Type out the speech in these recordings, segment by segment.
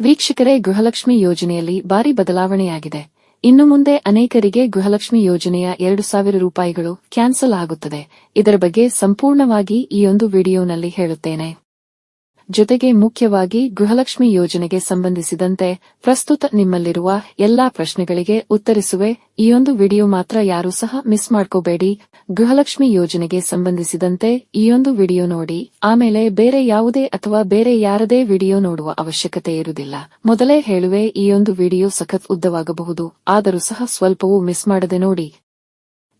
ವೀಕ್ಷಕರೇ, ಗೃಹಲಕ್ಷ್ಮಿ ಯೋಜನೆಯಲ್ಲಿ ಭಾರಿ ಬದಲಾವಣೆಯಾಗಿದೆ. ಇನ್ನು ಮುಂದೆ ಅನೇಕರಿಗೆ ಗೃಹಲಕ್ಷ್ಮಿ ಯೋಜನೆಯ 2,000 ರೂಪಾಯಿಗಳು ಕ್ಯಾನ್ಸಲ್ ಆಗುತ್ತದೆ. ಇದರ ಬಗ್ಗೆ ಸಂಪೂರ್ಣವಾಗಿ ಈ ಒಂದು ವಿಡಿಯೋನಲ್ಲಿ ಹೇಳುತ್ತೇನೆ. ಜೊತೆಗೆ ಮುಖ್ಯವಾಗಿ ಗೃಹಲಕ್ಷ್ಮಿ ಯೋಜನೆಗೆ ಸಂಬಂಧಿಸಿದಂತೆ ಪ್ರಸ್ತುತ ನಿಮ್ಮಲ್ಲಿರುವ ಎಲ್ಲಾ ಪ್ರಶ್ನೆಗಳಿಗೆ ಉತ್ತರಿಸುವೆ. ಈ ಒಂದು ವಿಡಿಯೋ ಮಾತ್ರ ಯಾರೂ ಸಹ ಮಿಸ್ ಮಾಡ್ಕೋಬೇಡಿ. ಗೃಹಲಕ್ಷ್ಮಿ ಯೋಜನೆಗೆ ಸಂಬಂಧಿಸಿದಂತೆ ಈ ಒಂದು ವಿಡಿಯೋ ನೋಡಿ, ಆಮೇಲೆ ಬೇರೆ ಯಾವುದೇ ಅಥವಾ ಬೇರೆ ಯಾರದೇ ವಿಡಿಯೋ ನೋಡುವ ಅವಶ್ಯಕತೆ ಇರುವುದಿಲ್ಲ. ಮೊದಲೇ ಹೇಳುವೆ, ಈ ಒಂದು ವಿಡಿಯೋ ಸಖತ್ ಉದ್ದವಾಗಬಹುದು, ಆದರೂ ಸಹ ಸ್ವಲ್ಪವೂ ಮಿಸ್ ಮಾಡದೆ ನೋಡಿ.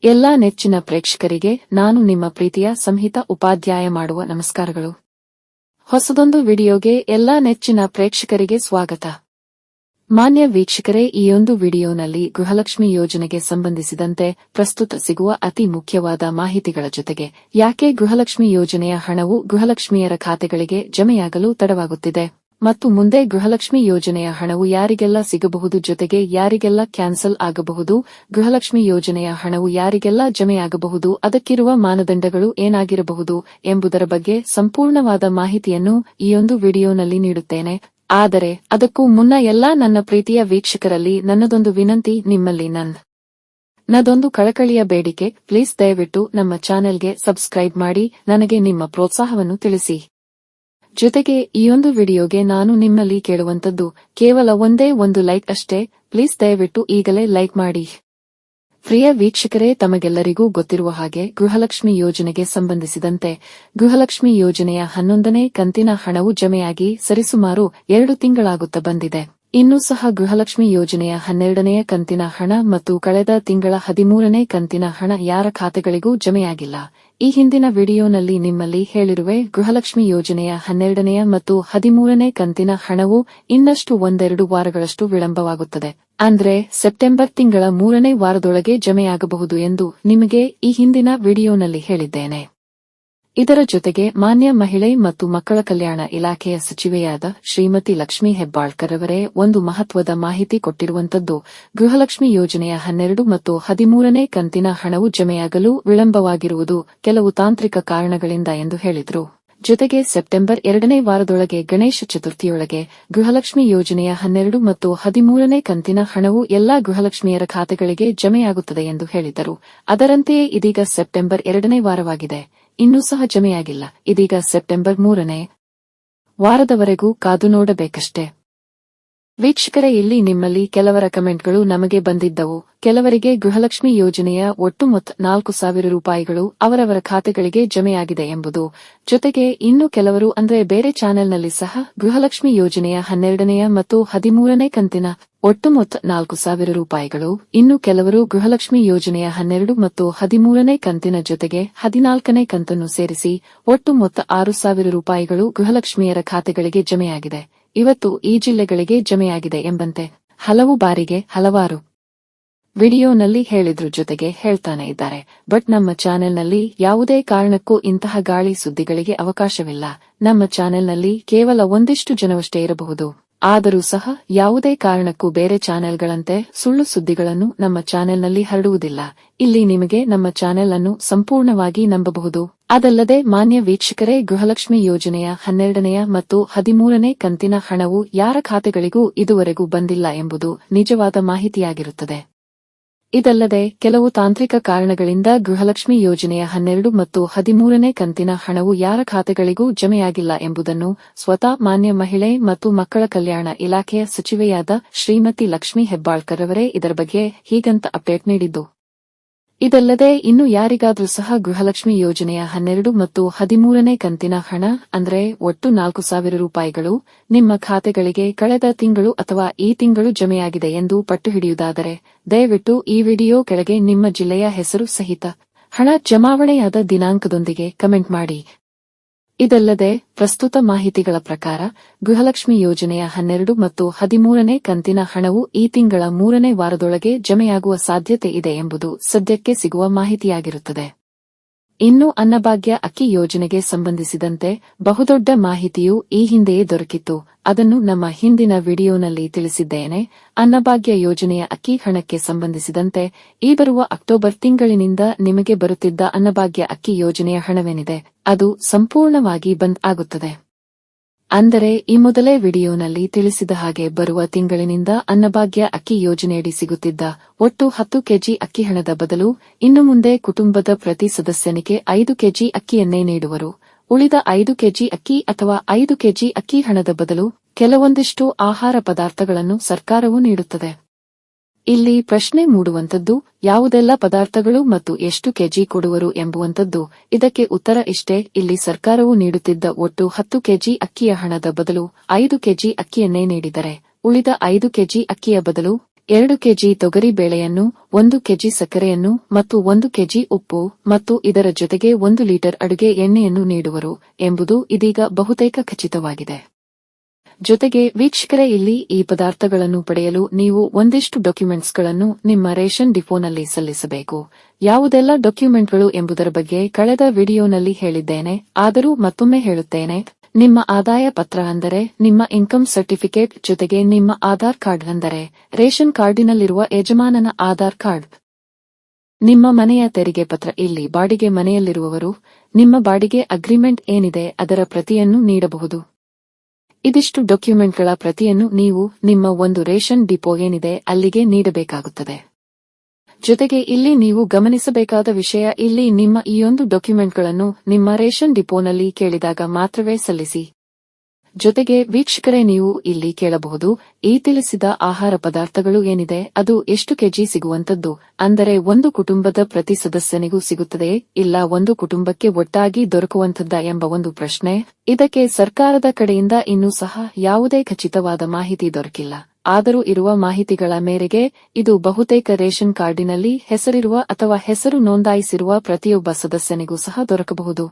ಎಲ್ಲಾ ನೆಚ್ಚಿನ ಪ್ರೇಕ್ಷಕರಿಗೆ ನಾನು ನಿಮ್ಮ ಪ್ರೀತಿಯ ಸಂಹಿತ ಉಪಾಧ್ಯಾಯ ಮಾಡುವ ನಮಸ್ಕಾರಗಳು. ಹೊಸದೊಂದು ವಿಡಿಯೋಗೆ ಎಲ್ಲಾ ನೆಚ್ಚಿನ ಪ್ರೇಕ್ಷಕರಿಗೆ ಸ್ವಾಗತ. ಮಾನ್ಯ ವೀಕ್ಷಕರೇ, ಈ ಒಂದು ವಿಡಿಯೋನಲ್ಲಿ ಗೃಹಲಕ್ಷ್ಮಿ ಯೋಜನೆಗೆ ಸಂಬಂಧಿಸಿದಂತೆ ಪ್ರಸ್ತುತ ಸಿಗುವ ಅತಿ ಮುಖ್ಯವಾದ ಮಾಹಿತಿಗಳ ಜೊತೆಗೆ ಯಾಕೆ ಗೃಹಲಕ್ಷ್ಮಿ ಯೋಜನೆಯ ಹಣವು ಗೃಹಲಕ್ಷ್ಮಿಯರ ಖಾತೆಗಳಿಗೆ ಜಮೆಯಾಗಲು ತಡವಾಗುತ್ತಿದೆ ಮತ್ತು ಮುಂದೆ ಗೃಹಲಕ್ಷ್ಮಿ ಯೋಜನೆಯ ಹಣವು ಯಾರಿಗೆಲ್ಲ ಸಿಗಬಹುದು, ಜೊತೆಗೆ ಯಾರಿಗೆಲ್ಲ ಕ್ಯಾನ್ಸಲ್ ಆಗಬಹುದು, ಗೃಹಲಕ್ಷ್ಮಿ ಯೋಜನೆಯ ಹಣವು ಯಾರಿಗೆಲ್ಲ ಜಮೆಯಾಗಬಹುದು, ಅದಕ್ಕಿರುವ ಮಾನದಂಡಗಳು ಏನಾಗಿರಬಹುದು ಎಂಬುದರ ಬಗ್ಗೆ ಸಂಪೂರ್ಣವಾದ ಮಾಹಿತಿಯನ್ನು ಈ ಒಂದು ವಿಡಿಯೋನಲ್ಲಿ ನೀಡುತ್ತೇನೆ. ಆದರೆ ಅದಕ್ಕೂ ಮುನ್ನ ಎಲ್ಲಾ ನನ್ನ ಪ್ರೀತಿಯ ವೀಕ್ಷಕರಲ್ಲಿ ನನ್ನದೊಂದು ವಿನಂತಿ, ನಿಮ್ಮಲ್ಲಿ ನನ್ನದೊಂದು ಕಳಕಳಿಯ ಬೇಡಿಕೆ, ಪ್ಲೀಸ್ ದಯವಿಟ್ಟು ನಮ್ಮ ಚಾನೆಲ್ಗೆ ಸಬ್ಸ್ಕ್ರೈಬ್ ಮಾಡಿ ನನಗೆ ನಿಮ್ಮ ಪ್ರೋತ್ಸಾಹವನ್ನು ತಿಳಿಸಿ. ಜೊತೆಗೆ ಈ ಒಂದು ವಿಡಿಯೋಗೆ ನಾನು ನಿಮ್ಮಲ್ಲಿ ಕೇಳುವಂತದ್ದು ಕೇವಲ ಒಂದೇ ಒಂದು ಲೈಕ್ ಅಷ್ಟೇ. ಪ್ಲೀಸ್ ದಯವಿಟ್ಟು ಈಗಲೇ ಲೈಕ್ ಮಾಡಿ. ಪ್ರಿಯ ವೀಕ್ಷಕರೇ, ತಮಗೆಲ್ಲರಿಗೂ ಗೊತ್ತಿರುವ ಹಾಗೆ ಗೃಹಲಕ್ಷ್ಮಿ ಯೋಜನೆಗೆ ಸಂಬಂಧಿಸಿದಂತೆ ಗೃಹಲಕ್ಷ್ಮಿ ಯೋಜನೆಯ 11ನೇ ಕಂತಿನ ಹಣವು ಜಮೆಯಾಗಿ ಸರಿಸುಮಾರು 2 ತಿಂಗಳಾಗುತ್ತಾ ಬಂದಿದೆ. ಇನ್ನೂ ಸಹ ಗೃಹಲಕ್ಷ್ಮಿ ಯೋಜನೆಯ 12ನೇ ಕಂತಿನ ಹಣ ಮತ್ತು ಕಳೆದ ತಿಂಗಳ 13ನೇ ಕಂತಿನ ಹಣ ಯಾರ ಖಾತೆಗಳಿಗೂ ಜಮೆಯಾಗಿಲ್ಲ. ಈ ಹಿಂದಿನ ವಿಡಿಯೋನಲ್ಲಿ ನಿಮ್ಮಲ್ಲಿ ಹೇಳಿರುವೆ, ಗೃಹಲಕ್ಷ್ಮಿ ಯೋಜನೆಯ 12ನೇ ಮತ್ತು 13ನೇ ಕಂತಿನ ಹಣವು ಇನ್ನಷ್ಟು 1-2 ವಾರಗಳಷ್ಟು ವಿಳಂಬವಾಗುತ್ತದೆ. ಅಂದ್ರೆ ಸೆಪ್ಟೆಂಬರ್ ತಿಂಗಳ 3ನೇ ವಾರದೊಳಗೆ ಜಮೆಯಾಗಬಹುದು ಎಂದು ನಿಮಗೆ ಈ ಹಿಂದಿನ ವಿಡಿಯೋನಲ್ಲಿ ಹೇಳಿದ್ದೇನೆ. ಇದರ ಜೊತೆಗೆ ಮಾನ್ಯ ಮಹಿಳೆ ಮತ್ತು ಮಕ್ಕಳ ಕಲ್ಯಾಣ ಇಲಾಖೆಯ ಸಚಿವೆಯಾದ ಶ್ರೀಮತಿ ಲಕ್ಷ್ಮೀ ಹೆಬ್ಬಾಳ್ಕರ್ ಅವರೇ ಒಂದು ಮಹತ್ವದ ಮಾಹಿತಿ ಕೊಟ್ಟಿರುವಂತದ್ದು, ಗೃಹಲಕ್ಷ್ಮಿ ಯೋಜನೆಯ 12 ಮತ್ತು 13ನೇ ಕಂತಿನ ಹಣವು ಜಮೆಯಾಗಲು ವಿಳಂಬವಾಗಿರುವುದು ಕೆಲವು ತಾಂತ್ರಿಕ ಕಾರಣಗಳಿಂದ ಎಂದು ಹೇಳಿದರು. ಜೊತೆಗೆ ಸೆಪ್ಟೆಂಬರ್ 2ನೇ ವಾರದೊಳಗೆ ಗಣೇಶ ಚತುರ್ಥಿಯೊಳಗೆ ಗೃಹಲಕ್ಷ್ಮಿ ಯೋಜನೆಯ 12 ಮತ್ತು 13ನೇ ಕಂತಿನ ಹಣವು ಎಲ್ಲಾ ಗೃಹಲಕ್ಷ್ಮಿಯರ ಖಾತೆಗಳಿಗೆ ಜಮೆಯಾಗುತ್ತದೆ ಎಂದು ಹೇಳಿದರು. ಅದರಂತೆಯೇ ಇದೀಗ ಸೆಪ್ಟೆಂಬರ್ 2ನೇ ವಾರವಾಗಿದೆ, ಇನ್ನೂ ಸಹ ಜಮೆಯಾಗಿಲ್ಲ. ಇದೀಗ ಸೆಪ್ಟೆಂಬರ್ 3ನೇ ವಾರದವರೆಗೂ ಕಾದು ನೋಡಬೇಕಷ್ಟೇ. ವೀಕ್ಷಕರೇ, ಇಲ್ಲಿ ನಿಮ್ಮಲ್ಲಿ ಕೆಲವರ ಕಮೆಂಟ್ಗಳು ನಮಗೆ ಬಂದಿದ್ದವು. ಕೆಲವರಿಗೆ ಗೃಹಲಕ್ಷ್ಮಿ ಯೋಜನೆಯ ಒಟ್ಟು ಮೊತ್ತ 4,000 ರೂಪಾಯಿಗಳು ಅವರವರ ಖಾತೆಗಳಿಗೆ ಜಮೆಯಾಗಿದೆ ಎಂಬುದು, ಜೊತೆಗೆ ಇನ್ನು ಕೆಲವರು ಅಂದ್ರೆ ಬೇರೆ ಚಾನೆಲ್ನಲ್ಲಿ ಸಹ ಗೃಹಲಕ್ಷ್ಮಿ ಯೋಜನೆಯ 12ನೇ ಮತ್ತು 13ನೇ ಕಂತಿನ ಒಟ್ಟು ಮೊತ್ತ 4,000 ರೂಪಾಯಿಗಳು, ಇನ್ನು ಕೆಲವರು ಗೃಹಲಕ್ಷ್ಮಿ ಯೋಜನೆಯ 12 ಮತ್ತು 13ನೇ ಕಂತಿನ ಜೊತೆಗೆ 14ನೇ ಕಂತನ್ನು ಸೇರಿಸಿ ಒಟ್ಟು ಮೊತ್ತ 6,000 ರೂಪಾಯಿಗಳು ಗೃಹಲಕ್ಷ್ಮಿಯರ ಖಾತೆಗಳಿಗೆ ಜಮೆಯಾಗಿದೆ. ಇವತ್ತು ಈ ಜಿಲ್ಲೆಗಳಿಗೆ ಜಮೆಯಾಗಿದೆ ಎಂಬಂತೆ ಹಲವು ಬಾರಿಗೆ ಹಲವಾರು ವಿಡಿಯೋನಲ್ಲಿ ಹೇಳಿದ್ರು, ಜೊತೆಗೆ ಹೇಳ್ತಾನೆ ಇದ್ದಾರೆ. ಬಟ್ ನಮ್ಮ ಚಾನೆಲ್ನಲ್ಲಿ ಯಾವುದೇ ಕಾರಣಕ್ಕೂ ಇಂತಹ ಗಾಳಿ ಸುದ್ದಿಗಳಿಗೆ ಅವಕಾಶವಿಲ್ಲ. ನಮ್ಮ ಚಾನೆಲ್ನಲ್ಲಿ ಕೇವಲ ಒಂದಿಷ್ಟು ಜನವಷ್ಟೇ ಇರಬಹುದು. ಆದರೂ ಸಹ ಯಾವುದೇ ಕಾರಣಕ್ಕೂ ಬೇರೆ ಚಾನೆಲ್ಗಳಂತೆ ಸುಳ್ಳು ಸುದ್ದಿಗಳನ್ನು ನಮ್ಮ ಚಾನೆಲ್ನಲ್ಲಿ ಹರಡುವುದಿಲ್ಲ. ಇಲ್ಲಿ ನಿಮಗೆ ನಮ್ಮ ಚಾನೆಲ್ ಅನ್ನು ಸಂಪೂರ್ಣವಾಗಿ ನಂಬಬಹುದು. ಅದಲ್ಲದೆ ಮಾನ್ಯ ವೀಕ್ಷಕರೇ, ಗೃಹಲಕ್ಷ್ಮಿ ಯೋಜನೆಯ 12ನೇ ಮತ್ತು 13ನೇ ಕಂತಿನ ಹಣವು ಯಾರ ಖಾತೆಗಳಿಗೂ ಇದುವರೆಗೂ ಬಂದಿಲ್ಲ ಎಂಬುದು ನಿಜವಾದ ಮಾಹಿತಿಯಾಗಿರುತ್ತದೆ. ಇದಲ್ಲದೆ ಕೆಲವು ತಾಂತ್ರಿಕ ಕಾರಣಗಳಿಂದ ಗೃಹಲಕ್ಷ್ಮಿ ಯೋಜನೆಯ 12 ಮತ್ತು 13ನೇ ಕಂತಿನ ಹಣವು ಯಾರ ಖಾತೆಗಳಿಗೂ ಜಮೆಯಾಗಿಲ್ಲ ಎಂಬುದನ್ನು ಸ್ವತಃ ಮಾನ್ಯ ಮಹಿಳೆ ಮತ್ತು ಮಕ್ಕಳ ಕಲ್ಯಾಣ ಇಲಾಖೆಯ ಸಚಿವೆಯಾದ ಶ್ರೀಮತಿ ಲಕ್ಷ್ಮೀ ಹೆಬ್ಬಾಳ್ಕರ್ ಅವರೇ ಇದರ ಬಗ್ಗೆ ಹೀಗಂತ ಅಪ್ಡೇಟ್ ನೀಡಿದ್ದು. ಇದಲ್ಲದೆ ಇನ್ನು ಯಾರಿಗಾದ್ರೂ ಸಹ ಗೃಹಲಕ್ಷ್ಮಿ ಯೋಜನೆಯ 12 ಮತ್ತು 13ನೇ ಕಂತಿನ ಹಣ ಅಂದ್ರೆ ಒಟ್ಟು 4,000 ರೂಪಾಯಿಗಳು ನಿಮ್ಮ ಖಾತೆಗಳಿಗೆ ಕಳೆದ ತಿಂಗಳು ಅಥವಾ ಈ ತಿಂಗಳು ಜಮೆಯಾಗಿದೆ ಎಂದು ಪಟ್ಟು ಹಿಡಿಯುವುದಾದರೆ ದಯವಿಟ್ಟು ಈ ವಿಡಿಯೋ ಕೆಳಗೆ ನಿಮ್ಮ ಜಿಲ್ಲೆಯ ಹೆಸರು ಸಹಿತ ಹಣ ಜಮಾವಣೆಯಾದ ದಿನಾಂಕದೊಂದಿಗೆ ಕಮೆಂಟ್ ಮಾಡಿ. ಇದಲ್ಲದೆ ಪ್ರಸ್ತುತ ಮಾಹಿತಿಗಳ ಪ್ರಕಾರ ಗೃಹಲಕ್ಷ್ಮಿ ಯೋಜನೆಯ 12 ಮತ್ತು 13ನೇ ಕಂತಿನ ಹಣವು ಈ ತಿಂಗಳ 3ನೇ ವಾರದೊಳಗೆ ಜಮೆಯಾಗುವ ಸಾಧ್ಯತೆ ಇದೆ ಎಂಬುದು ಸದ್ಯಕ್ಕೆ ಸಿಗುವ ಮಾಹಿತಿಯಾಗಿರುತ್ತದೆ. ಇನ್ನು ಅನ್ನಭಾಗ್ಯ ಅಕ್ಕಿ ಯೋಜನೆಗೆ ಸಂಬಂಧಿಸಿದಂತೆ ಬಹುದೊಡ್ಡ ಮಾಹಿತಿಯು ಈ ಹಿಂದೆಯೇ ದೊರಕಿತ್ತು. ಅದನ್ನು ನಮ್ಮ ಹಿಂದಿನ ವಿಡಿಯೋನಲ್ಲಿ ತಿಳಿಸಿದ್ದೇನೆ. ಅನ್ನಭಾಗ್ಯ ಯೋಜನೆಯ ಅಕ್ಕಿ ಹಣಕ್ಕೆ ಸಂಬಂಧಿಸಿದಂತೆ ಈ ಬರುವ ಅಕ್ಟೋಬರ್ ತಿಂಗಳಿನಿಂದ ನಿಮಗೆ ಬರುತ್ತಿದ್ದ ಅನ್ನಭಾಗ್ಯ ಅಕ್ಕಿ ಯೋಜನೆಯ ಹಣವೇನಿದೆ ಅದು ಸಂಪೂರ್ಣವಾಗಿ ಬಂದ್ ಆಗುತ್ತದೆ. ಅಂದರೆ ಈ ಮೊದಲೇ ವಿಡಿಯೋನಲ್ಲಿ ತಿಳಿಸಿದ ಹಾಗೆ ಬರುವ ತಿಂಗಳಿನಿಂದ ಅನ್ನಭಾಗ್ಯ ಅಕ್ಕಿ ಯೋಜನೆಯಡಿ ಸಿಗುತ್ತಿದ್ದ ಒಟ್ಟು 10 ಕೆಜಿ ಅಕ್ಕಿ ಹಣದ ಬದಲು ಇನ್ನು ಮುಂದೆ ಕುಟುಂಬದ ಪ್ರತಿ ಸದಸ್ಯನಿಗೆ 5 ಕೆಜಿ ಅಕ್ಕಿಯನ್ನೇ ನೀಡುವರು. ಉಳಿದ 5 ಕೆಜಿ ಅಕ್ಕಿ ಅಥವಾ 5 ಕೆಜಿ ಅಕ್ಕಿ ಹಣದ ಬದಲು ಕೆಲವೊಂದಿಷ್ಟು ಆಹಾರ ಪದಾರ್ಥಗಳನ್ನು ಸರ್ಕಾರವು ನೀಡುತ್ತದೆ. ಇಲ್ಲಿ ಪ್ರಶ್ನೆ ಮೂಡುವಂತದ್ದು ಯಾವುದೆಲ್ಲ ಪದಾರ್ಥಗಳು ಮತ್ತು ಎಷ್ಟು ಕೆಜಿ ಕೊಡುವರು ಎಂಬುವಂತದ್ದು. ಇದಕ್ಕೆ ಉತ್ತರ ಇಷ್ಟೇ. ಇಲ್ಲಿ ಸರ್ಕಾರವು ನೀಡುತ್ತಿದ್ದ ಒಟ್ಟು 10 ಕೆಜಿ ಅಕ್ಕಿಯ ಹಣದ ಬದಲು 5 ಕೆಜಿ ಅಕ್ಕಿಯನ್ನೇ ನೀಡಿದರೆ ಉಳಿದ 5 ಕೆಜಿ ಅಕ್ಕಿಯ ಬದಲು 2 ಕೆಜಿ ತೊಗರಿ ಬೇಳೆಯನ್ನು, 1 ಕೆಜಿ ಸಕ್ಕರೆಯನ್ನು ಮತ್ತು 1 ಕೆಜಿ ಉಪ್ಪು ಮತ್ತು ಇದರ ಜೊತೆಗೆ 1 ಲೀಟರ್ ಅಡುಗೆ ಎಣ್ಣೆಯನ್ನು ನೀಡುವರು ಎಂಬುದು ಇದೀಗ ಬಹುತೇಕ ಖಚಿತವಾಗಿದೆ. ಜೊತೆಗೆ ವೀಕ್ಷಕರೇ, ಇಲ್ಲಿ ಈ ಪದಾರ್ಥಗಳನ್ನು ಪಡೆಯಲು ನೀವು ಒಂದಿಷ್ಟು ಡಾಕ್ಯುಮೆಂಟ್ಸ್ಗಳನ್ನು ನಿಮ್ಮ ರೇಷನ್ ಡಿಪೋನಲ್ಲಿ ಸಲ್ಲಿಸಬೇಕು. ಯಾವುದೆಲ್ಲ ಡಾಕ್ಯುಮೆಂಟ್ಗಳು ಎಂಬುದರ ಬಗ್ಗೆ ಕಳೆದ ವಿಡಿಯೋನಲ್ಲಿ ಹೇಳಿದ್ದೇನೆ. ಆದರೂ ಮತ್ತೊಮ್ಮೆ ಹೇಳುತ್ತೇನೆ. ನಿಮ್ಮ ಆದಾಯ ಪತ್ರ ಅಂದರೆ ನಿಮ್ಮ ಇನ್ಕಮ್ ಸರ್ಟಿಫಿಕೇಟ್, ಜೊತೆಗೆ ನಿಮ್ಮ ಆಧಾರ್ ಕಾರ್ಡ್ ಅಂದರೆ ರೇಷನ್ ಕಾರ್ಡಿನಲ್ಲಿರುವ ಯಜಮಾನನ ಆಧಾರ್ ಕಾರ್ಡ್. ನಿಮ್ಮ ಮನೆಯ ತೆರಿಗೆ ಪತ್ರ. ಇಲ್ಲಿ ಬಾಡಿಗೆ ಮನೆಯಲ್ಲಿರುವವರು ನಿಮ್ಮ ಬಾಡಿಗೆ ಅಗ್ರಿಮೆಂಟ್ ಏನಿದೆ ಅದರ ಪ್ರತಿಯನ್ನು ನೀಡಬಹುದು. ಇದಿಷ್ಟು ಡಾಕ್ಯುಮೆಂಟ್ಗಳ ಪ್ರತಿಯನ್ನು ನೀವು ನಿಮ್ಮ ಒಂದು ರೇಷನ್ ಡಿಪೋ ಏನಿದೆ ಅಲ್ಲಿಗೆ ನೀಡಬೇಕಾಗುತ್ತದೆ. ಜೊತೆಗೆ ಇಲ್ಲಿ ನೀವು ಗಮನಿಸಬೇಕಾದ ವಿಷಯ, ಇಲ್ಲಿ ನಿಮ್ಮ ಈ ಒಂದು ಡಾಕ್ಯುಮೆಂಟ್ಗಳನ್ನು ನಿಮ್ಮ ರೇಷನ್ ಡಿಪೋನಲ್ಲಿ ಕೇಳಿದಾಗ ಮಾತ್ರವೇ ಸಲ್ಲಿಸಿ. ಜೊತೆಗೆ ವೀಕ್ಷಕರೇ, ನೀವು ಇಲ್ಲಿ ಕೇಳಬಹುದು, ಈ ತಿಳಿಸಿದ ಆಹಾರ ಪದಾರ್ಥಗಳು ಏನಿದೆ ಅದು ಎಷ್ಟು ಕೆಜಿ ಸಿಗುವಂತದ್ದು, ಅಂದರೆ ಒಂದು ಕುಟುಂಬದ ಪ್ರತಿ ಸದಸ್ಯನಿಗೂ ಸಿಗುತ್ತದೆಯೇ, ಇಲ್ಲ ಒಂದು ಕುಟುಂಬಕ್ಕೆ ಒಟ್ಟಾಗಿ ದೊರಕುವಂತದ್ದ ಎಂಬ ಒಂದು ಪ್ರಶ್ನೆ. ಇದಕ್ಕೆ ಸರ್ಕಾರದ ಕಡೆಯಿಂದ ಇನ್ನೂ ಸಹ ಯಾವುದೇ ಖಚಿತವಾದ ಮಾಹಿತಿ ದೊರಕಿಲ್ಲ. ಆದರೂ ಇರುವ ಮಾಹಿತಿಗಳ ಮೇರೆಗೆ ಇದು ಬಹುತೇಕ ರೇಷನ್ ಕಾರ್ಡಿನಲ್ಲಿ ಹೆಸರಿರುವ ಅಥವಾ ಹೆಸರು ನೋಂದಾಯಿಸಿರುವ ಪ್ರತಿಯೊಬ್ಬ ಸದಸ್ಯನಿಗೂ ಸಹ ದೊರಕಬಹುದು.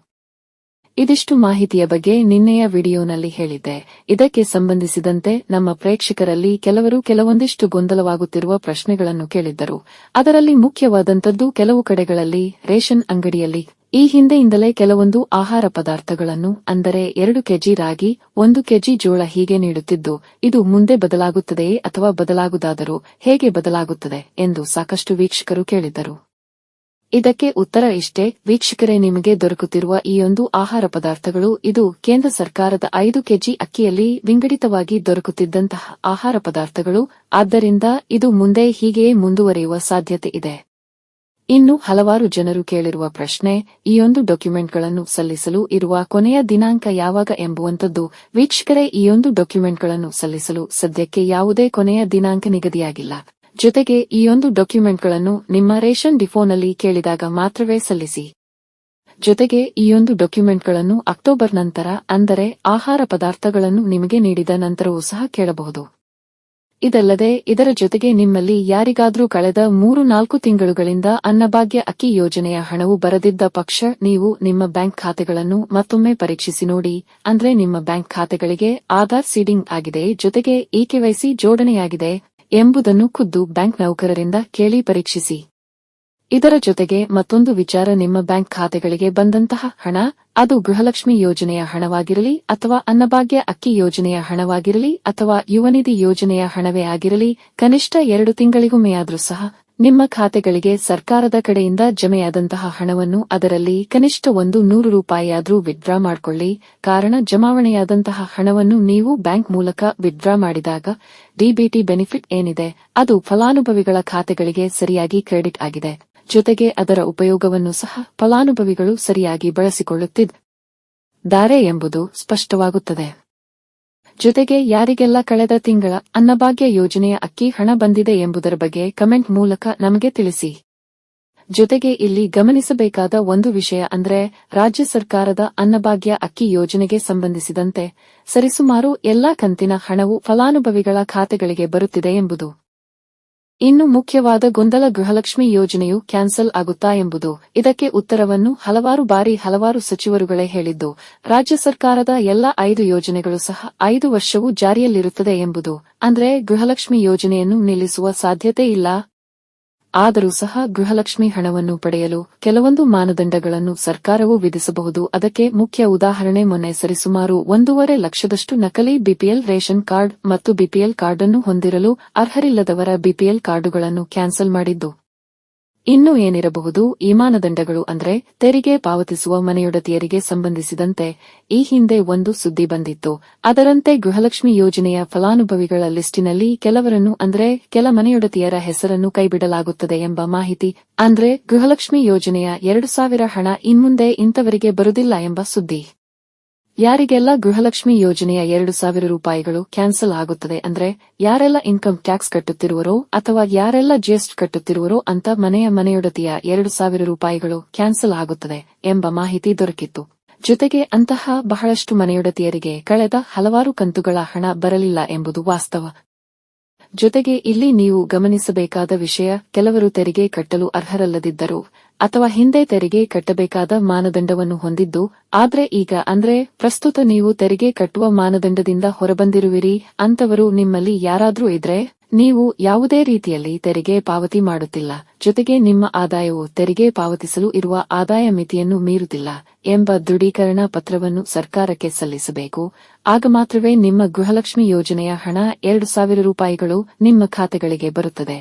ಇದಿಷ್ಟು ಮಾಹಿತಿಯ ಬಗ್ಗೆ ನಿನ್ನೆಯ ವಿಡಿಯೋನಲ್ಲಿ ಹೇಳಿದ್ದೆ. ಇದಕ್ಕೆ ಸಂಬಂಧಿಸಿದಂತೆ ನಮ್ಮ ಪ್ರೇಕ್ಷಕರಲ್ಲಿ ಕೆಲವರು ಕೆಲವೊಂದಿಷ್ಟು ಗೊಂದಲವಾಗುತ್ತಿರುವ ಪ್ರಶ್ನೆಗಳನ್ನು ಕೇಳಿದ್ದರು. ಅದರಲ್ಲಿ ಮುಖ್ಯವಾದಂತದ್ದು, ಕೆಲವು ಕಡೆಗಳಲ್ಲಿ ರೇಷನ್ ಅಂಗಡಿಯಲ್ಲಿ ಈ ಹಿಂದೆಯಿಂದಲೇ ಕೆಲವೊಂದು ಆಹಾರ ಪದಾರ್ಥಗಳನ್ನು, ಅಂದರೆ 2 ಕೆಜಿ ರಾಗಿ, 1 ಕೆಜಿ ಜೋಳ ಹೀಗೆ ನೀಡುತ್ತಿದ್ದು, ಇದು ಮುಂದೆ ಬದಲಾಗುತ್ತದೆಯೇ ಅಥವಾ ಬದಲಾಗುವುದಾದರೂ ಹೇಗೆ ಬದಲಾಗುತ್ತದೆ ಎಂದು ಸಾಕಷ್ಟು ವೀಕ್ಷಕರು ಕೇಳಿದ್ದರು. ಇದಕ್ಕೆ ಉತ್ತರ ಇಷ್ಟೇ ವೀಕ್ಷಕರೇ, ನಿಮಗೆ ದೊರಕುತ್ತಿರುವ ಈ ಒಂದು ಆಹಾರ ಪದಾರ್ಥಗಳು ಇದು ಕೇಂದ್ರ ಸರ್ಕಾರದ 5 ಕೆಜಿ ಅಕ್ಕಿಯಲ್ಲಿ ವಿಂಗಡಿತವಾಗಿ ದೊರಕುತ್ತಿದ್ದಂತಹ ಆಹಾರ ಪದಾರ್ಥಗಳು. ಆದ್ದರಿಂದ ಇದು ಮುಂದೆ ಹೀಗೆಯೇ ಮುಂದುವರಿಯುವ ಸಾಧ್ಯತೆ ಇದೆ. ಇನ್ನು ಹಲವಾರು ಜನರು ಕೇಳಿರುವ ಪ್ರಶ್ನೆ, ಈ ಒಂದು ಡಾಕ್ಯುಮೆಂಟ್ಗಳನ್ನು ಸಲ್ಲಿಸಲು ಇರುವ ಕೊನೆಯ ದಿನಾಂಕ ಯಾವಾಗ ಎಂಬುವಂತದ್ದು. ವೀಕ್ಷಕರೇ, ಈ ಒಂದು ಡಾಕ್ಯುಮೆಂಟ್ಗಳನ್ನು ಸಲ್ಲಿಸಲು ಸದ್ಯಕ್ಕೆ ಯಾವುದೇ ಕೊನೆಯ ದಿನಾಂಕ ನಿಗದಿಯಾಗಿಲ್ಲ. ಜೊತೆಗೆ ಈ ಒಂದು ಡಾಕ್ಯುಮೆಂಟ್ಗಳನ್ನು ನಿಮ್ಮ ರೇಷನ್ ಡಿಪೋನಲ್ಲಿ ಕೇಳಿದಾಗ ಮಾತ್ರವೇ ಸಲ್ಲಿಸಿ. ಜೊತೆಗೆ ಈ ಒಂದು ಡಾಕ್ಯುಮೆಂಟ್ಗಳನ್ನು ಅಕ್ಟೋಬರ್ ನಂತರ, ಅಂದರೆ ಆಹಾರ ಪದಾರ್ಥಗಳನ್ನು ನಿಮಗೆ ನೀಡಿದ ನಂತರವೂ ಸಹ ಕೇಳಬಹುದು. ಇದಲ್ಲದೆ ಇದರ ಜೊತೆಗೆ ನಿಮ್ಮಲ್ಲಿ ಯಾರಿಗಾದ್ರೂ ಕಳೆದ 3-4 ತಿಂಗಳುಗಳಿಂದ ಅನ್ನಭಾಗ್ಯ ಅಕ್ಕಿ ಯೋಜನೆಯ ಹಣವು ಬರದಿದ್ದ ಪಕ್ಷ, ನೀವು ನಿಮ್ಮ ಬ್ಯಾಂಕ್ ಖಾತೆಗಳನ್ನು ಮತ್ತೊಮ್ಮೆ ಪರೀಕ್ಷಿಸಿ ನೋಡಿ. ಅಂದ್ರೆ ನಿಮ್ಮ ಬ್ಯಾಂಕ್ ಖಾತೆಗಳಿಗೆ ಆಧಾರ್ ಸೀಡಿಂಗ್ ಆಗಿದೆ, ಜೊತೆಗೆ ಇಕೆವೈಸಿ ಜೋಡಣೆಯಾಗಿದೆ ಎಂಬುದನ್ನು ಖುದ್ದು ಬ್ಯಾಂಕ್ ನೌಕರರಿಂದ ಕೇಳಿ ಪರೀಕ್ಷಿಸಿ. ಇದರ ಜೊತೆಗೆ ಮತ್ತೊಂದು ವಿಚಾರ, ನಿಮ್ಮ ಬ್ಯಾಂಕ್ ಖಾತೆಗಳಿಗೆ ಬಂದಂತಹ ಹಣ ಅದು ಗೃಹಲಕ್ಷ್ಮಿ ಯೋಜನೆಯ ಹಣವಾಗಿರಲಿ ಅಥವಾ ಅನ್ನಭಾಗ್ಯ ಅಕ್ಕಿ ಯೋಜನೆಯ ಹಣವಾಗಿರಲಿ ಅಥವಾ ಯುವನಿಧಿ ಯೋಜನೆಯ ಹಣವೇ ಆಗಿರಲಿ, ಕನಿಷ್ಠ 2 ತಿಂಗಳಿಗೊಮ್ಮೆಯಾದರೂ ಸಹ ನಿಮ್ಮ ಖಾತೆಗಳಿಗೆ ಸರ್ಕಾರದ ಕಡೆಯಿಂದ ಜಮೆಯಾದಂತಹ ಹಣವನ್ನು ಅದರಲ್ಲಿ ಕನಿಷ್ಠ 100 ರೂಪಾಯಿಯಾದರೂ ವಿತ್ಡ್ರಾ ಮಾಡಿಕೊಳ್ಳಿ. ಕಾರಣ, ಜಮಾವಣೆಯಾದಂತಹ ಹಣವನ್ನು ನೀವು ಬ್ಯಾಂಕ್ ಮೂಲಕ ವಿತ್ಡ್ರಾ ಮಾಡಿದಾಗ ಡಿಬಿಟಿ ಬೆನಿಫಿಟ್ ಏನಿದೆ ಅದು ಫಲಾನುಭವಿಗಳ ಖಾತೆಗಳಿಗೆ ಸರಿಯಾಗಿ ಕ್ರೆಡಿಟ್ ಆಗಿದೆ. ಜೊತೆಗೆ ಅದರ ಉಪಯೋಗವನ್ನು ಸಹ ಫಲಾನುಭವಿಗಳು ಸರಿಯಾಗಿ ಬಳಸಿಕೊಳ್ಳುತ್ತಿದ್ದಾರೆ ಎಂಬುದು ಸ್ಪಷ್ಟವಾಗುತ್ತದೆ. ಜೊತೆಗೆ ಯಾರಿಗೆಲ್ಲ ಕಳೆದ ತಿಂಗಳ ಅನ್ನಭಾಗ್ಯ ಯೋಜನೆಯ ಅಕ್ಕಿ ಹಣ ಬಂದಿದೆ ಎಂಬುದರ ಬಗ್ಗೆ ಕಮೆಂಟ್ ಮೂಲಕ ನಮಗೆ ತಿಳಿಸಿ. ಜೊತೆಗೆ ಇಲ್ಲಿ ಗಮನಿಸಬೇಕಾದ ಒಂದು ವಿಷಯ ಅಂದ್ರೆ, ರಾಜ್ಯ ಸರ್ಕಾರದ ಅನ್ನಭಾಗ್ಯ ಅಕ್ಕಿ ಯೋಜನೆಗೆ ಸಂಬಂಧಿಸಿದಂತೆ ಸರಿಸುಮಾರು ಎಲ್ಲಾ ಕಂತಿನ ಹಣವು ಫಲಾನುಭವಿಗಳ ಖಾತೆಗಳಿಗೆ ಬರುತ್ತಿದೆ ಎಂಬುದು. ಇನ್ನು ಮುಖ್ಯವಾದ ಗೊಂದಲ, ಗೃಹಲಕ್ಷ್ಮಿ ಯೋಜನೆಯು ಕ್ಯಾನ್ಸಲ್ ಆಗುತ್ತಾ ಎಂಬುದು. ಇದಕ್ಕೆ ಉತ್ತರವನ್ನು ಹಲವಾರು ಬಾರಿ ಹಲವಾರು ಸಚಿವರುಗಳೇ ಹೇಳಿದ್ದು, ರಾಜ್ಯ ಸರ್ಕಾರದ ಎಲ್ಲ 5 ಯೋಜನೆಗಳು ಸಹ 5 ವರ್ಷವೂ ಜಾರಿಯಲ್ಲಿರುತ್ತದೆ ಎಂಬುದು. ಅಂದ್ರೆ ಗೃಹಲಕ್ಷ್ಮಿ ಯೋಜನೆಯನ್ನು ನಿಲ್ಲಿಸುವ ಸಾಧ್ಯತೆ ಇಲ್ಲ. ಆದರೂ ಸಹ ಗೃಹಲಕ್ಷ್ಮಿ ಹಣವನ್ನು ಪಡೆಯಲು ಕೆಲವೊಂದು ಮಾನದಂಡಗಳನ್ನು ಸರ್ಕಾರವು ವಿಧಿಸಬಹುದು. ಅದಕ್ಕೆ ಮುಖ್ಯ ಉದಾಹರಣೆ, ಮೊನ್ನೆ ಸರಿಸುಮಾರು 1.5 ಲಕ್ಷದಷ್ಟು ನಕಲಿ ಬಿಪಿಎಲ್ ರೇಷನ್ ಕಾರ್ಡ್ ಮತ್ತು ಬಿಪಿಎಲ್ ಕಾರ್ಡ್ ಅನ್ನು ಹೊಂದಿರಲು ಅರ್ಹರಿಲ್ಲದವರ ಬಿಪಿಎಲ್ ಕಾರ್ಡುಗಳನ್ನು ಕ್ಯಾನ್ಸಲ್ ಮಾಡಿದ್ದು. ಇನ್ನು ಏನಿರಬಹುದು ಈ ಮಾನದಂಡಗಳು ಅಂದ್ರೆ ತೆರಿಗೆ ಪಾವತಿಸುವ ಮನೆಯೊಡತಿಯರಿಗೆ ಸಂಬಂಧಿಸಿದಂತೆ ಈ ಹಿಂದೆ ಒಂದು ಸುದ್ದಿ ಬಂದಿತ್ತು. ಅದರಂತೆ ಗೃಹಲಕ್ಷ್ಮಿ ಯೋಜನೆಯ ಫಲಾನುಭವಿಗಳ ಲಿಸ್ಟಿನಲ್ಲಿ ಕೆಲವರನ್ನು ಅಂದ್ರೆ ಕೆಲ ಮನೆಯೊಡತಿಯರ ಹೆಸರನ್ನು ಕೈಬಿಡಲಾಗುತ್ತದೆ ಎಂಬ ಮಾಹಿತಿ. ಅಂದ್ರೆ ಗೃಹಲಕ್ಷ್ಮಿ ಯೋಜನೆಯ 2000 ಹಣ ಇನ್ಮುಂದೆ ಇಂಥವರಿಗೆ ಬರುವುದಿಲ್ಲ ಎಂಬ ಸುದ್ದಿ. ಯಾರಿಗೆಲ್ಲ ಗೃಹಲಕ್ಷ್ಮಿ ಯೋಜನೆಯ 2000 ರೂಪಾಯಿಗಳು ಕ್ಯಾನ್ಸಲ್ ಆಗುತ್ತದೆ ಅಂದ್ರೆ ಯಾರೆಲ್ಲ ಇನ್ಕಮ್ ಟ್ಯಾಕ್ಸ್ ಕಟ್ಟುತ್ತಿರುವರೋ ಅಥವಾ ಯಾರೆಲ್ಲ ಜಿಎಸ್ಟಿ ಕಟ್ಟುತ್ತಿರುವರೋ ಅಂತ ಮನೆಯೊಡತಿಯ 2000 ರೂಪಾಯಿಗಳು ಕ್ಯಾನ್ಸಲ್ ಆಗುತ್ತದೆ ಎಂಬ ಮಾಹಿತಿ ದೊರಕಿತ್ತು. ಜೊತೆಗೆ ಅಂತಹ ಬಹಳಷ್ಟು ಮನೆಯೊಡತಿಯರಿಗೆ ಕಳೆದ ಹಲವಾರು ಕಂತುಗಳ ಹಣ ಬರಲಿಲ್ಲ ಎಂಬುದು ವಾಸ್ತವ. ಜೊತೆಗೆ ಇಲ್ಲಿ ನೀವು ಗಮನಿಸಬೇಕಾದ ವಿಷಯ, ಕೆಲವರು ತೆರಿಗೆ ಕಟ್ಟಲು ಅರ್ಹರಲ್ಲದಿದ್ದರು ಅಥವಾ ಹಿಂದೆ ತೆರಿಗೆ ಕಟ್ಟಬೇಕಾದ ಮಾನದಂಡವನ್ನು ಹೊಂದಿದ್ದು, ಆದ್ರೆ ಈಗ ಅಂದ್ರೆ ಪ್ರಸ್ತುತ ನೀವು ತೆರಿಗೆ ಕಟ್ಟುವ ಮಾನದಂಡದಿಂದ ಹೊರಬಂದಿರುವಿರಿ ಅಂತವರು ನಿಮ್ಮಲ್ಲಿ ಯಾರಾದ್ರೂ ಇದ್ರೆ ನೀವು ಯಾವುದೇ ರೀತಿಯಲ್ಲಿ ತೆರಿಗೆ ಪಾವತಿ ಮಾಡುತ್ತಿಲ್ಲ, ಜೊತೆಗೆ ನಿಮ್ಮ ಆದಾಯವು ತೆರಿಗೆ ಪಾವತಿಸಲು ಇರುವ ಆದಾಯ ಮಿತಿಯನ್ನು ಮೀರುತ್ತಿಲ್ಲ ಎಂಬ ದೃಢೀಕರಣ ಪತ್ರವನ್ನು ಸರ್ಕಾರಕ್ಕೆ ಸಲ್ಲಿಸಬೇಕು. ಆಗ ಮಾತ್ರವೇ ನಿಮ್ಮ ಗೃಹಲಕ್ಷ್ಮಿ ಯೋಜನೆಯ ಹಣ 2000 ರೂಪಾಯಿಗಳು ನಿಮ್ಮ ಖಾತೆಗಳಿಗೆ ಬರುತ್ತದೆ.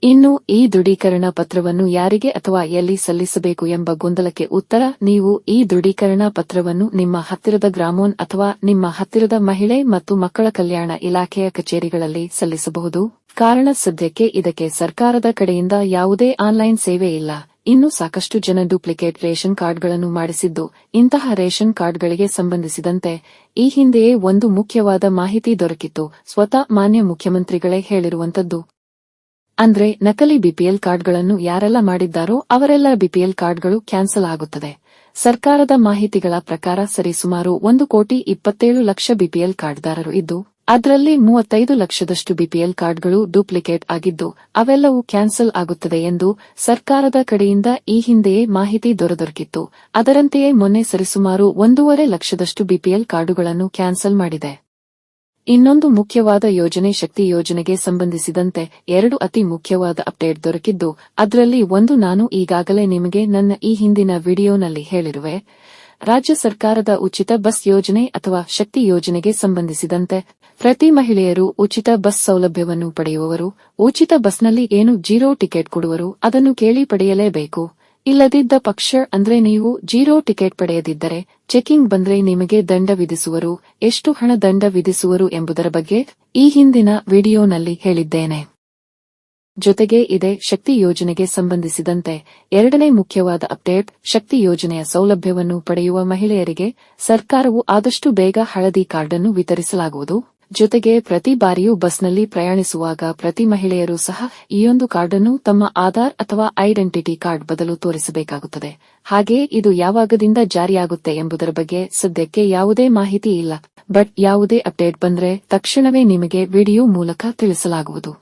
ಇನ್ನು ಈ ದೃಢೀಕರಣ ಪತ್ರವನ್ನು ಯಾರಿಗೆ ಅಥವಾ ಎಲ್ಲಿ ಸಲ್ಲಿಸಬೇಕು ಎಂಬ ಗೊಂದಲಕ್ಕೆ ಉತ್ತರ, ನೀವು ಈ ದೃಢೀಕರಣ ಪತ್ರವನ್ನು ನಿಮ್ಮ ಹತ್ತಿರದ ಗ್ರಾಮೋನ್ ಅಥವಾ ನಿಮ್ಮ ಹತ್ತಿರದ ಮಹಿಳೆ ಮತ್ತು ಮಕ್ಕಳ ಕಲ್ಯಾಣ ಇಲಾಖೆಯ ಕಚೇರಿಗಳಲ್ಲಿ ಸಲ್ಲಿಸಬಹುದು. ಕಾರಣ ಸದ್ಯಕ್ಕೆ ಇದಕ್ಕೆ ಸರ್ಕಾರದ ಕಡೆಯಿಂದ ಯಾವುದೇ ಆನ್ಲೈನ್ ಸೇವೆ ಇಲ್ಲ. ಇನ್ನು ಸಾಕಷ್ಟು ಜನ ಡೂಪ್ಲಿಕೇಟ್ ರೇಷನ್ ಕಾರ್ಡ್ಗಳನ್ನು ಮಾಡಿಸಿದ್ದು, ಇಂತಹ ರೇಷನ್ ಕಾರ್ಡ್ಗಳಿಗೆ ಸಂಬಂಧಿಸಿದಂತೆ ಈ ಹಿಂದೆಯೇ ಒಂದು ಮುಖ್ಯವಾದ ಮಾಹಿತಿ ದೊರಕಿತ್ತು. ಸ್ವತಃ ಮಾನ್ಯ ಮುಖ್ಯಮಂತ್ರಿಗಳೇ ಹೇಳಿರುವಂತದ್ದು. ಅಂದ್ರೆ ನಕಲಿ ಬಿಪಿಎಲ್ ಕಾರ್ಡ್ಗಳನ್ನು ಯಾರೆಲ್ಲ ಮಾಡಿದ್ದಾರೋ ಅವರೆಲ್ಲ ಬಿಪಿಎಲ್ ಕಾರ್ಡ್ಗಳು ಕ್ಯಾನ್ಸಲ್ ಆಗುತ್ತದೆ. ಸರ್ಕಾರದ ಮಾಹಿತಿಗಳ ಪ್ರಕಾರ ಸರಿಸುಮಾರು 1,27,00,000 ಬಿಪಿಎಲ್ ಕಾರ್ಡ್ದಾರರು ಇದ್ದು, ಅದರಲ್ಲಿ 35 ಲಕ್ಷದಷ್ಟು ಬಿಪಿಎಲ್ ಕಾರ್ಡ್ಗಳು ಡೂಪ್ಲಿಕೇಟ್ ಆಗಿದ್ದು ಅವೆಲ್ಲವೂ ಕ್ಯಾನ್ಸಲ್ ಆಗುತ್ತದೆ ಎಂದು ಸರ್ಕಾರದ ಕಡೆಯಿಂದ ಈ ಹಿಂದೆಯೇ ಮಾಹಿತಿ ದೊರಕಿತ್ತು. ಅದರಂತೆಯೇ ಮೊನ್ನೆ ಸರಿಸುಮಾರು 1.5 ಲಕ್ಷದಷ್ಟು ಬಿಪಿಎಲ್ ಕಾರ್ಡುಗಳನ್ನು ಕ್ಯಾನ್ಸಲ್ ಮಾಡಿದೆ. ಇನ್ನೊಂದು ಮುಖ್ಯವಾದ ಯೋಜನೆ ಶಕ್ತಿ ಯೋಜನೆಗೆ ಸಂಬಂಧಿಸಿದಂತೆ 2 ಅತಿ ಮುಖ್ಯವಾದ ಅಪ್ಡೇಟ್ ದೊರಕಿದ್ದು, ಅದರಲ್ಲಿ ಒಂದು ನಾನು ಈಗಾಗಲೇ ನಿಮಗೆ ನನ್ನ ಈ ಹಿಂದಿನ ವಿಡಿಯೋನಲ್ಲಿ ಹೇಳಿರುವೆ. ರಾಜ್ಯ ಸರ್ಕಾರದ ಉಚಿತ ಬಸ್ ಯೋಜನೆ ಅಥವಾ ಶಕ್ತಿ ಯೋಜನೆಗೆ ಸಂಬಂಧಿಸಿದಂತೆ ಪ್ರತಿ ಮಹಿಳೆಯರು ಉಚಿತ ಬಸ್ ಸೌಲಭ್ಯವನ್ನು ಪಡೆಯುವವರು ಉಚಿತ ಬಸ್ನಲ್ಲಿ ಏನು 0 ಟಿಕೆಟ್ ಕೊಡುವರು ಅದನ್ನು ಕೇಳಿ ಪಡೆಯಲೇಬೇಕು. ಇಲ್ಲದಿದ್ದ ಪಕ್ಷ ಅಂದ್ರೆ ನೀವು 0 ಟಿಕೆಟ್ ಪಡೆಯದಿದ್ದರೆ ಚೆಕಿಂಗ್ ಬಂದ್ರೆ ನಿಮಗೆ ದಂಡ ವಿಧಿಸುವರು. ಎಷ್ಟು ಹಣ ದಂಡ ವಿಧಿಸುವರು ಎಂಬುದರ ಬಗ್ಗೆ ಈ ಹಿಂದಿನ ವಿಡಿಯೋನಲ್ಲಿ ಹೇಳಿದ್ದೇನೆ. ಜೊತೆಗೆ ಇದೇ ಶಕ್ತಿ ಯೋಜನೆಗೆ ಸಂಬಂಧಿಸಿದಂತೆ 2ನೇ ಮುಖ್ಯವಾದ ಅಪ್ಡೇಟ್, ಶಕ್ತಿ ಯೋಜನೆಯ ಸೌಲಭ್ಯವನ್ನು ಪಡೆಯುವ ಮಹಿಳೆಯರಿಗೆ ಸರ್ಕಾರವು ಆದಷ್ಟು ಬೇಗ ಹಳದಿ ಕಾರ್ಡ್ ಅನ್ನು ವಿತರಿಸಲಾಗುವುದು. ಜೊತೆಗೆ ಪ್ರತಿ ಬಾರಿಯೂ ಬಸ್ನಲ್ಲಿ ಪ್ರಯಾಣಿಸುವಾಗ ಪ್ರತಿ ಮಹಿಳೆಯರು ಸಹ ಈಯೊಂದು ಕಾರ್ಡ್ ಅನ್ನು ತಮ್ಮ ಆಧಾರ್ ಅಥವಾ ಐಡೆಂಟಿಟಿ ಕಾರ್ಡ್ ಬದಲು ತೋರಿಸಬೇಕಾಗುತ್ತದೆ. ಹಾಗೆಯೇ ಇದು ಯಾವಾಗದಿಂದ ಜಾರಿಯಾಗುತ್ತೆ ಎಂಬುದರ ಬಗ್ಗೆ ಸದ್ಯಕ್ಕೆ ಯಾವುದೇ ಮಾಹಿತಿ ಇಲ್ಲ. ಬಟ್ ಯಾವುದೇ ಅಪ್ಡೇಟ್ ಬಂದ್ರೆ ತಕ್ಷಣವೇ ನಿಮಗೆ ವಿಡಿಯೋ ಮೂಲಕ ತಿಳಿಸಲಾಗುವುದು.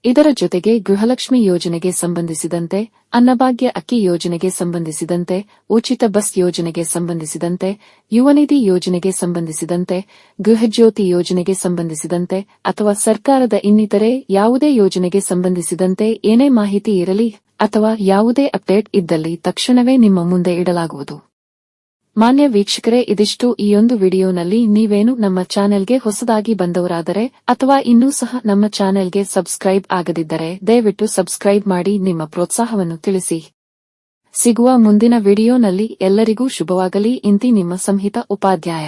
ಇದರ ಜೊತೆಗೆ ಗೃಹಲಕ್ಷ್ಮಿ ಯೋಜನೆಗೆ ಸಂಬಂಧಿಸಿದಂತೆ, ಅನ್ನಭಾಗ್ಯ ಅಕ್ಕಿ ಯೋಜನೆಗೆ ಸಂಬಂಧಿಸಿದಂತೆ, ಉಚಿತ ಬಸ್ ಯೋಜನೆಗೆ ಸಂಬಂಧಿಸಿದಂತೆ, ಯುವನಿಧಿ ಯೋಜನೆಗೆ ಸಂಬಂಧಿಸಿದಂತೆ, ಗೃಹಜ್ಯೋತಿ ಯೋಜನೆಗೆ ಸಂಬಂಧಿಸಿದಂತೆ ಅಥವಾ ಸರ್ಕಾರದ ಇನ್ನಿತರೆ ಯಾವುದೇ ಯೋಜನೆಗೆ ಸಂಬಂಧಿಸಿದಂತೆ ಏನೇ ಮಾಹಿತಿ ಇರಲಿ ಅಥವಾ ಯಾವುದೇ ಅಪ್ಡೇಟ್ ಇದ್ದಲ್ಲಿ ತಕ್ಷಣವೇ ನಿಮ್ಮ ಮುಂದೆ ಇಡಲಾಗುವುದು. ಮಾನ್ಯ ವೀಕ್ಷಕರೇ, ಇದಿಷ್ಟು ಈ ಒಂದು ವಿಡಿಯೋನಲ್ಲಿ. ನೀವೇನು ನಮ್ಮ ಚಾನೆಲ್ಗೆ ಹೊಸದಾಗಿ ಬಂದವರಾದರೆ ಅಥವಾ ಇನ್ನೂ ಸಹ ನಮ್ಮ ಚಾನೆಲ್ಗೆ ಸಬ್ಸ್ಕ್ರೈಬ್ ಆಗದಿದ್ದರೆ ದಯವಿಟ್ಟು ಸಬ್ಸ್ಕ್ರೈಬ್ ಮಾಡಿ ನಿಮ್ಮ ಪ್ರೋತ್ಸಾಹವನ್ನು ತಿಳಿಸಿ. ಸಿಗುವ ಮುಂದಿನ ವಿಡಿಯೋನಲ್ಲಿ ಎಲ್ಲರಿಗೂ ಶುಭವಾಗಲಿ. ಇಂತಿ ನಿಮ್ಮ ಸಂಹಿತಾ ಉಪಾಧ್ಯಾಯ.